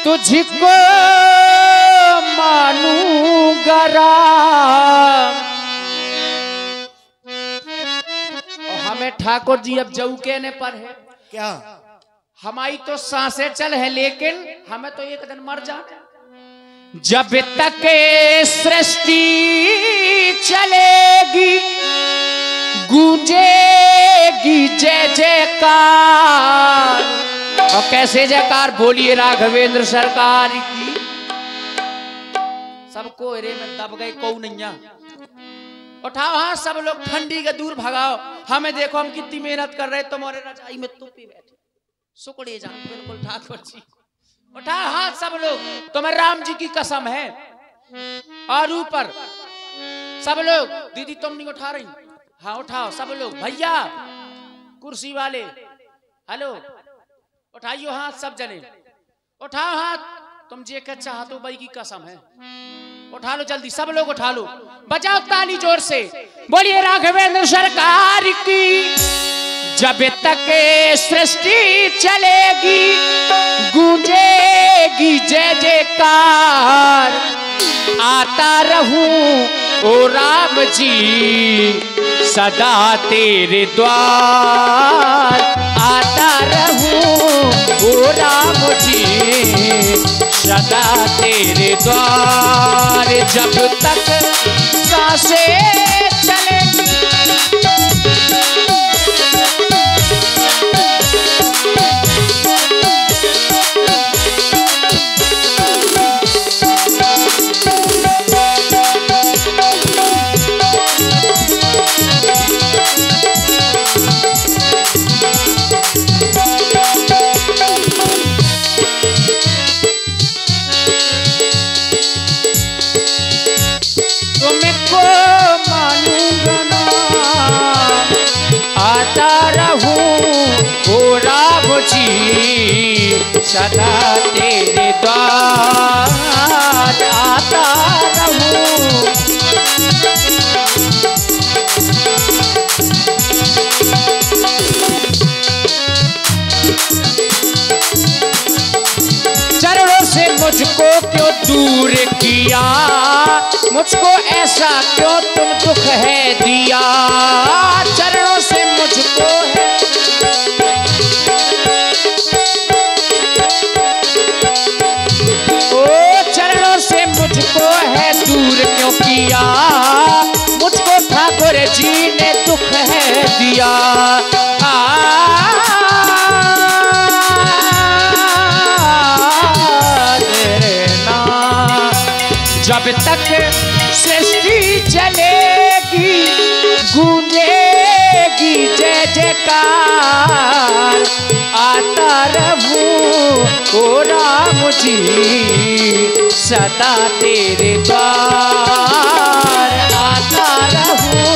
तुझको मानूंगा राम। और हमें ठाकुर जी अब जऊ कहने पर है क्या? हमारी तो सांसें चल है लेकिन हमें तो एक दिन मर जाना। जब तक सृष्टि चलेगी गूंजेगी जय जयकार। और कैसे जयकार बोलिए राघवेंद्र सरकार की। सबको एरे में दब गए कौ नैया। उठाओ हाँ सब लोग, ठंडी के दूर भगाओ। हमें देखो हम कितनी मेहनत कर रहे, तुम्हारे रजाई में तुप्पी बैठे सुकड़े जान। बिल्कुल ठाकुर जी उठाओ हाथ सब लोग, तुम्हें राम जी की कसम है। और ऊपर सब लोग, दीदी तुम नहीं उठा रही? हाँ उठाओ सब लोग। भैया कुर्सी वाले हेलो उठाइयो हाथ सब जने, उठाओ हाथ। तुम जे के चाहतो भाई की कसम है, उठा लो जल्दी सब लोग उठा लो। बजाओ ताली जोर से, बोलिए राघवेंद्र सरकार की। जब तक सृष्टि चलेगी गूंजेगी जय जयकार। आता रहूं ओ राम जी सदा तेरे द्वार। आता रहूं ओ राम जी सदा तेरे द्वार। जब तक सांसें चलेगी सदा तेरे द्वार। आता रहूं चरणों से मुझको क्यों दूर किया, मुझको ऐसा क्यों तुम दुख है दिया। चरणों से मुझको है मुझको है दूर क्यों किया, मुझको ठाकुर जी ने दुख है दिया। जब तक सृष्टि चलेगी गूंजेगी जय जयकार। आता रहूं ओ राम जी सदा तेरे द्वार। आता रहूं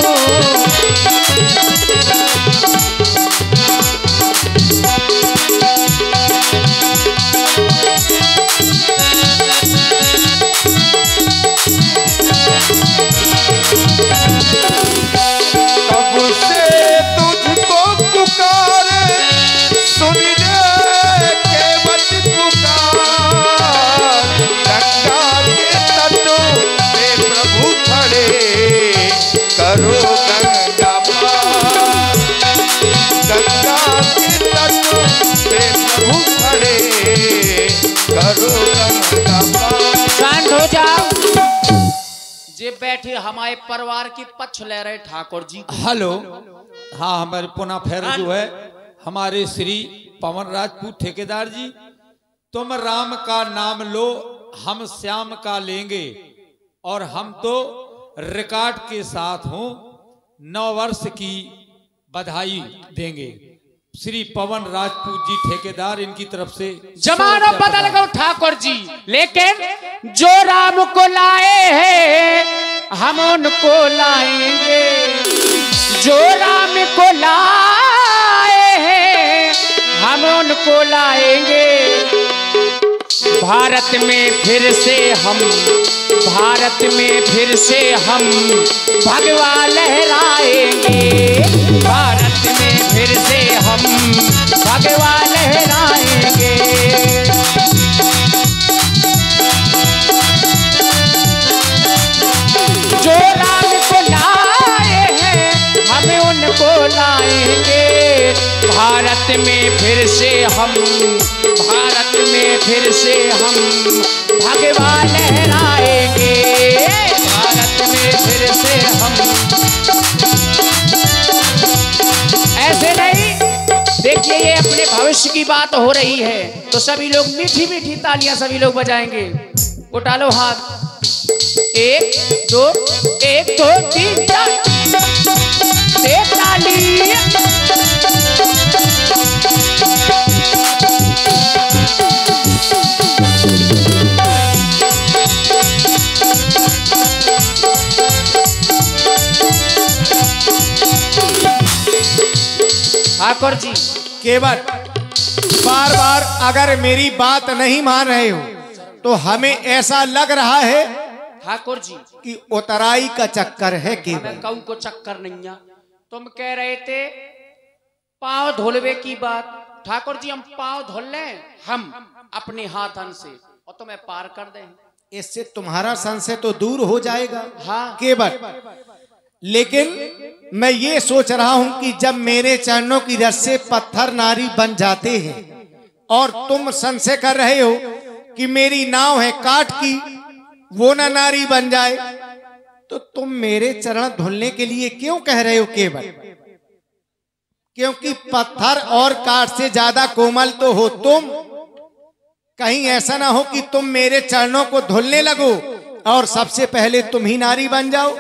कब से तुझको पुकारे सुन ले के मत पुकार। गंगा के तटों पे प्रभु खड़े करो गंगा पार। गंगा के तटों पे प्रभु खड़े करो गंगा पार। शांत हो जाओ। जे बैठे हमारे परिवार की पक्ष ले रहे ठाकुर जी। हेलो हाँ हमारे पुनः फिर जो है हमारे श्री पवन राजपूत ठेकेदार जी, तुम राम का नाम लो हम श्याम का लेंगे। और हम तो रिकॉर्ड के साथ हूँ 9 वर्ष की बधाई देंगे। श्री पवन राजपूत जी ठेकेदार, इनकी तरफ से जमाना बदल गया ठाकुर जी, लेकिन जो राम को लाए हैं हम उनको लाएंगे। जो राम को लाए हैं हम उनको लाएंगे। भारत में फिर से हम, भारत में फिर से हम भगवा लहराएंगे। भारत में फिर से हम भगवा लहराएंगे। से हम भारत में फिर से हम भगवा लहराएंगे, भारत में फिर से हम। ऐसे नहीं, देखिए ये अपने भविष्य की बात हो रही है तो सभी लोग मीठी मीठी तालियां सभी लोग बजाएंगे। उठा लो हाथ, 1 2 1 2 3 4 ताली। ठाकुर जी केवल बार बार अगर मेरी बात नहीं मान रहे हो तो हमें ऐसा लग रहा है ठाकुर जी कि उतराई का चक्कर है केवल। हमें कहूं को चक्कर नहीं है। तुम कह रहे थे पांव धोलवे की बात। ठाकुर जी हम पांव धोल लें हम अपने हाथन से और तुम्हें पार कर दें, इससे तुम्हारा संशय तो दूर हो जाएगा। हाँ केवल लेकिन मैं ये सोच रहा हूं कि जब मेरे चरणों की रस से पत्थर नारी बन जाते हैं और तुम संशय कर रहे हो कि मेरी नाव है काठ की, वो ना नारी बन जाए, तो तुम मेरे चरण धुलने के लिए क्यों कह रहे हो केवल? क्योंकि पत्थर और काठ से ज्यादा कोमल तो हो तुम। कहीं ऐसा ना हो कि तुम मेरे चरणों को धुलने लगो और सबसे पहले तुम ही नारी बन जाओ।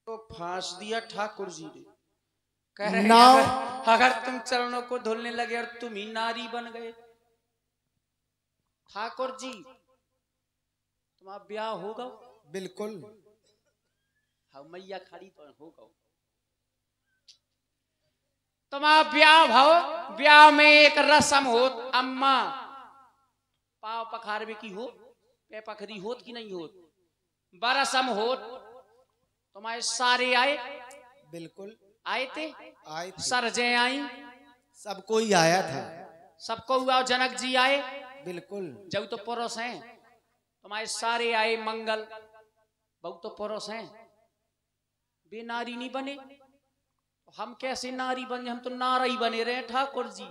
तो फांस दिया ठाकुर जी ने। कह रहे ना अगर तुम चरणों को धुलने लगे और तुम ही नारी बन गए। ठाकुर जी तुम्हारा ब्याह होगा? बिल्कुल। हाँ मैया खड़ी तो होगा। तुम्हारा ब्याह भाव, ब्याह में एक रस्म होत, अम्मा पाव पखारवे की हो, पे पखरी होत कि नहीं होत, बरसम होत। तुम्हारे सारे आए? बिल्कुल आए थे। आए थे। सरजे आई, सब कोई आया था। सबको हुआ। जनक जी आए? बिल्कुल। जब तो पुरुष हैं। तुम्हारे सारे आए मंगल, बहुत तो पुरुष हैं, वे नारी नहीं बने। हम कैसे नारी बने? हम तो नारा ही बने रहे ठाकुर जी।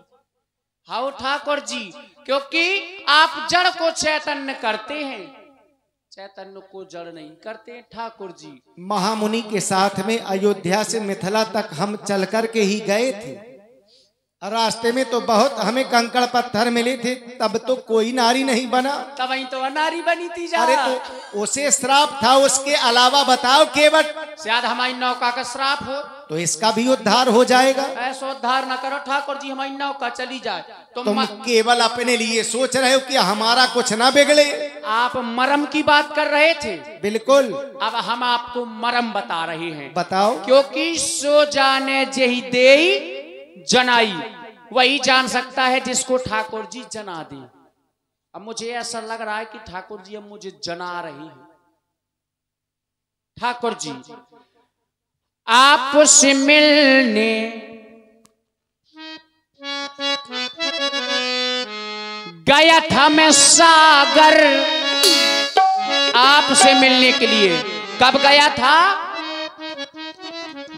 हाँ ठाकुर जी, क्योंकि आप जड़ को चैतन्य करते हैं, चैतन्य को जड़ नहीं करते ठाकुर जी। महामुनि के साथ में अयोध्या से मिथिला तक हम चल कर के ही गए थे। रास्ते में तो बहुत हमें कंकड़ पत्थर मिले थे, तब तो कोई नारी नहीं बना। तब ही तो नारी बनी थी। अरे तो उसे श्राप था, उसके अलावा बताओ केवल। शायद हमारी नौका का श्राप हो तो इसका भी उद्धार हो जाएगा। ऐसा उद्धार न करो ठाकुर जी, हमारी नौका चली जाए। तुम केवल अपने लिए सोच रहे हो कि हमारा कुछ ना बिगड़े। आप मरम की बात कर रहे थे। बिल्कुल। अब हम आपको मरम बता रहे हैं। बताओ। क्योंकि सो जाने जेहि देई जनाई, वही जान सकता है जिसको ठाकुर जी जना दे। अब मुझे ऐसा लग रहा है कि ठाकुर जी अब मुझे जना रही हैं। ठाकुर जी आपसे मिलने गया था मैं सागर, आपसे मिलने के लिए। कब गया था?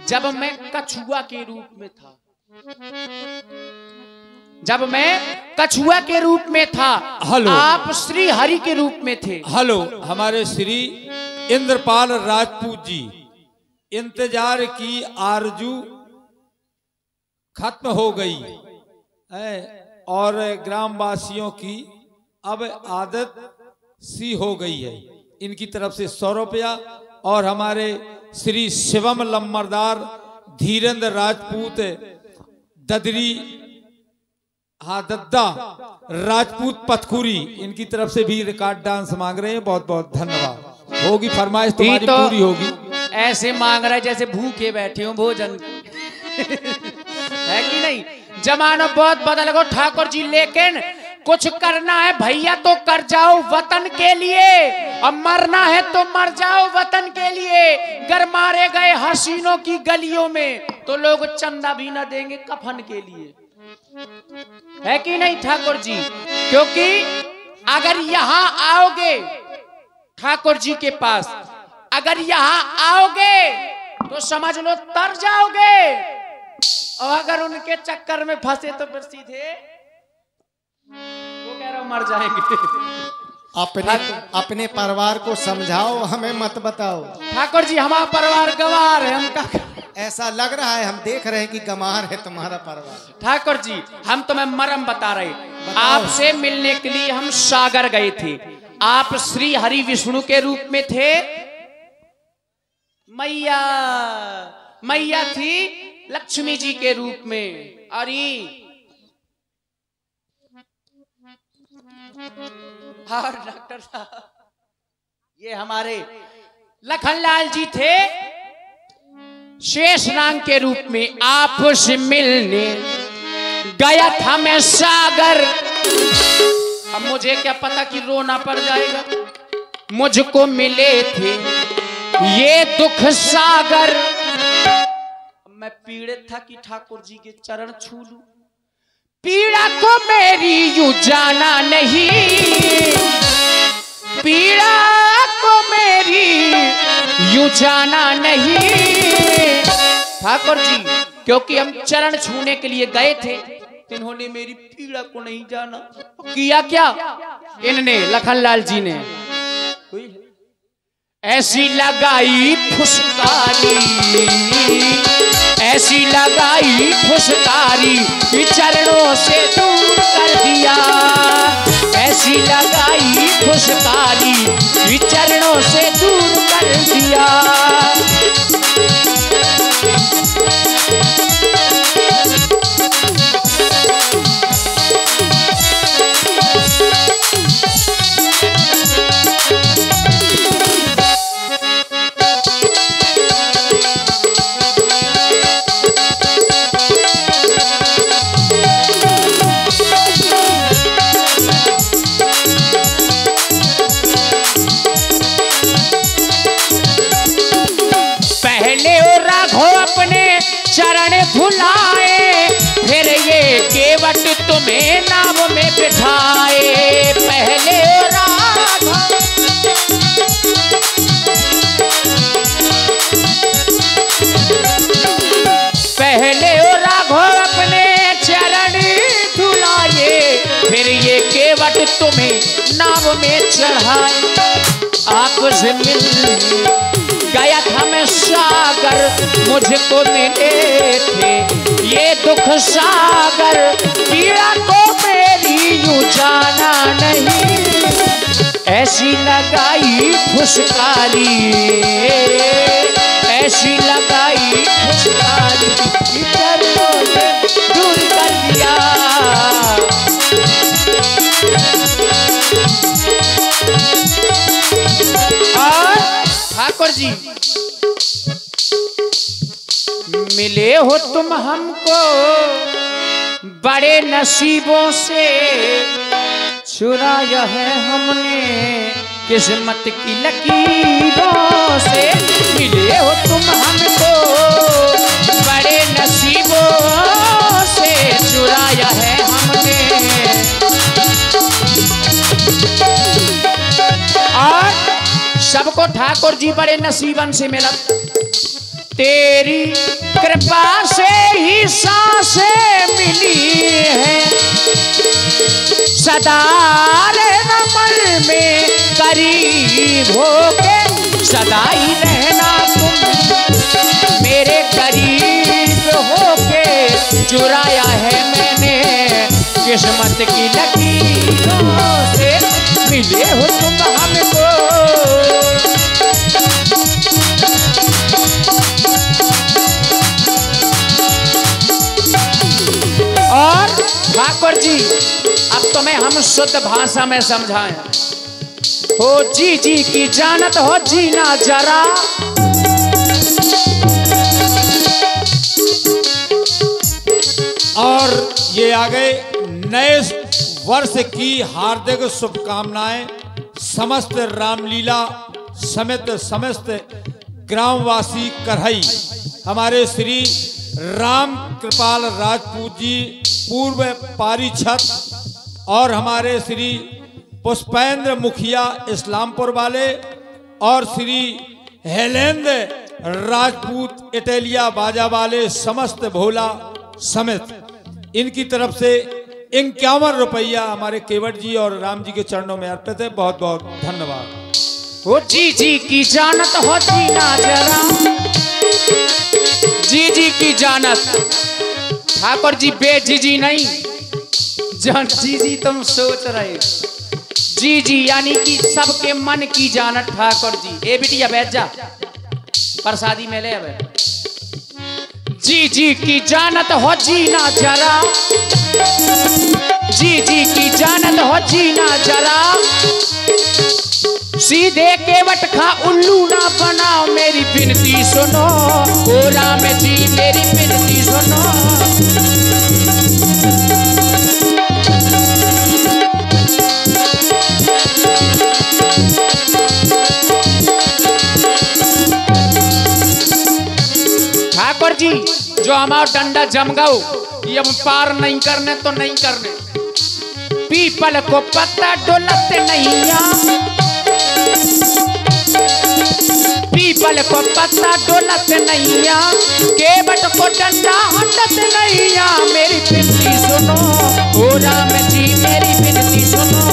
जब मैं कछुआ के रूप में था, जब मैं कछुआ के रूप में था। हेलो। आप श्री हरि के रूप में थे। हेलो, हमारे श्री इंद्रपाल राजपूत जी, इंतजार की आरजू खत्म हो गई है और ग्रामवासियों की अब आदत सी हो गई है। इनकी तरफ से 100 रुपया और हमारे श्री शिवम लम्बरदार धीरेन्द्र राजपूत ददरी, हाँ दद्दा राजपूत पथकुरी, इनकी तरफ से भी रिकॉर्ड डांस मांग रहे हैं। बहुत बहुत धन्यवाद। होगी फरमाइश तुम्हारी तो पूरी होगी। ऐसे मांग रहे जैसे भूखे बैठे हो भोजन है कि नहीं? जमाना बहुत बदल गया ठाकुर जी, लेकिन कुछ करना है भैया तो कर जाओ वतन के लिए, और मरना है तो मर जाओ वतन के लिए। गर मारे गए हसीनों की गलियों में तो लोग चंदा भी न देंगे कफन के लिए, है कि नहीं ठाकुर जी? क्योंकि अगर यहां आओगे ठाकुर जी के पास, अगर यहां आओगे तो समझ लो तर जाओगे। और अगर उनके चक्कर में फंसे तो फिर सीधे वो कह रहा हूं मर जाएंगे। अपने परिवार को समझाओ, हमें मत बताओ। ठाकुर जी हमारा परिवार गंवार है, हम का ऐसा लग रहा है, हम देख रहे हैं कि गंवार है तुम्हारा परिवार। ठाकुर जी हम तुम्हें मरम बता रहे, आपसे मिलने के लिए हम सागर गए थे। आप श्री हरि विष्णु के रूप में थे, मैया मैया थी लक्ष्मी जी के रूप में। अरे हाँ डॉक्टर साहब, ये हमारे लखनलाल जी थे शेष नाग के रूप में। आपसे मिलने गया था मैं सागर। अब मुझे क्या पता कि रोना पड़ जाएगा। मुझको मिले थे ये दुख सागर। मैं पीड़ित था कि ठाकुर जी के चरण छू लूं। पीड़ा को मेरी यूं जाना नहीं, पीड़ा को मेरी यूं जाना नहीं ठाकुर जी, क्योंकि हम चरण छूने के लिए गए थे। इन्होंने मेरी पीड़ा को नहीं जाना। किया क्या इनने, लखनलाल जी ने ऐसी लगाई फुसकारी, ऐसी लगाई फुसकारी कि चरणों से दूर कर दिया। ऐसी लगाई फुसकारी कि चरणों से दूर कर दिया। चरण भुलाए, फिर ये केवट तुम्हें नाव में बिठाए। पहले राघव अपने चरण धुलाए, फिर ये केवट तुम्हें नाव में चढ़ाए। आपसे मिलने गया था मैं सागर, मुझको मिले थे ये दुख सागर। पीड़ा को मेरी यूं जाना नहीं, ऐसी लगाई फुसकारी, ऐसी लगाई फुसकारी चरणों से दूर कर दिया। ठाकुर जी मिले हो तुम हमको बड़े नसीबों से, चुराया है हमने किस्मत की लकीरों से। मिले हो तुम हमको बड़े नसीबों से, चुराया है हमने। और सबको ठाकुर जी बड़े नसीबन से मिला। तेरी कृपा से ही सांसें मिली है, सदा रमन में करीब होके सदा ही रहना तुम मेरे करीब होके। चुराया है मैंने किस्मत की लकीरों से, मिले हो तुम हमको। और ठाकुर जी अब तुम्हें हम शुद्ध भाषा में समझाएं। हो जी जी की जानत हो जीना जरा, और ये आ गए नए वर्ष की हार्दिक शुभकामनाएं समस्त रामलीला समेत समस्त ग्रामवासी करहई। हमारे श्री राम कृपाल राजपूत जी पूर्व पारीछत और हमारे श्री पुष्पेंद्र मुखिया इस्लामपुर वाले और श्री हेलेंद्र राजपूत इटलिया बाजा वाले समस्त भोला समेत इनकी तरफ से 51 रुपया हमारे केवट जी और राम जी के चरणों में अर्पित है। बहुत बहुत धन्यवाद। वो जी की जानत हो जीना जरा, जी की जानत। ठाकुर जी बेजी नहीं, जान जी तुम सोच रहे, जी यानी कि सबके मन की जानत ठाकुर जी। ए बिटिया बैठ जा, प्रसादी में ले। अब जी की जानत हो जीना जरा, जी की जानत हो जीना जरा, सीधे केवट खा उल्लू ना बनाओ, मेरी विनती सुनो ओ राम जी, मेरी विनती सुनो। ठाकुर जी जो हमारा डंडा जम गओ, ये हम पार नहीं करने तो नहीं करने। पीपल को पत्ता डोलते नहीं, पीपल को पत्ता डोलत नैया, केवट को डंडा हटत नैया, मेरी विनती सुनो ओ राम जी, मेरी विनती सुनो।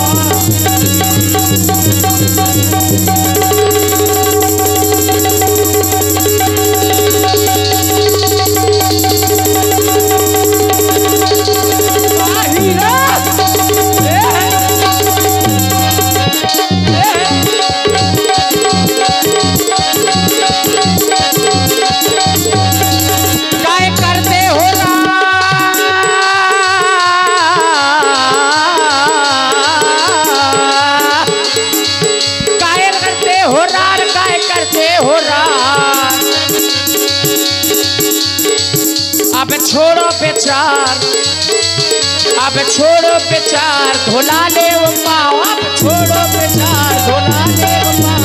छोड़ो बेचार, अब छोड़ो बेचार, धोला ले वो पाओ, अब छोड़ो बेचार, धोला ले वो पाओ।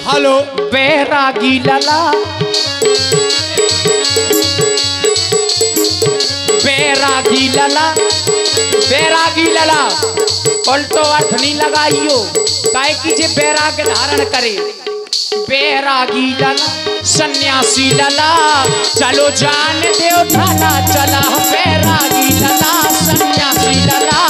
हेलो बैरागी लला, बैरागी लला, बैरागी लला, उल्टो अर्थ नहीं लगाइयो, काहे की जे बैराग धारण करे। बैरागी लला, सन्यासी लला, चलो जान दे उठाना चला, बैरागी लला, सन्यासी लला।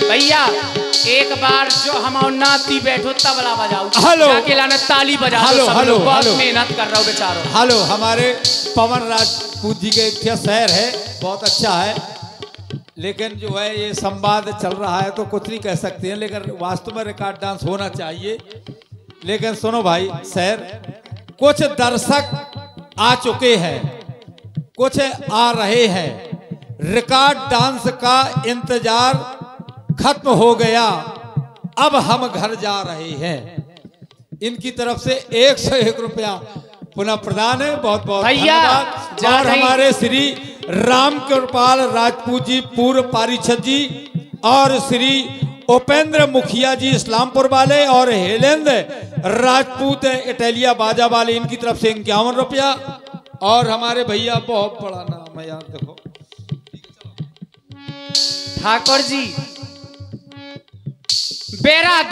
भैया एक बार जो हम नाती बैठो तबला बजाओ, हेलो जाके लाने ताली बजा दो। हेलो, सब हेलो, लोग बहुत हेलो। मेहनत कर रहा हूँ बेचारों। हेलो, हमारे पवन राजपूत जी के एक शहर है, बहुत अच्छा है, लेकिन जो है ये संवाद चल रहा है तो कुछ नहीं कह सकते हैं, लेकिन वास्तव में रिकॉर्ड डांस होना चाहिए। लेकिन सुनो भाई शहर, कुछ दर्शक आ चुके हैं, कुछ आ रहे हैं, रिकॉर्ड डांस का इंतजार खत्म हो गया, अब हम घर जा रहे हैं। इनकी तरफ से 101 रुपया पुनः प्रदान है। बहुत बहुत भैया, धन्यवाद। और हमारे श्री राम कृपाल राजपूत जी पूर्व पारिषद जी और श्री उपेंद्र मुखिया जी इस्लामपुर वाले और हेलेंद्र राजपूत इटालिया बाजा वाले, इनकी तरफ से 51 रुपया। और हमारे भैया बहुत बड़ा नाम है यार, देखो ठाकुर जी बैरागी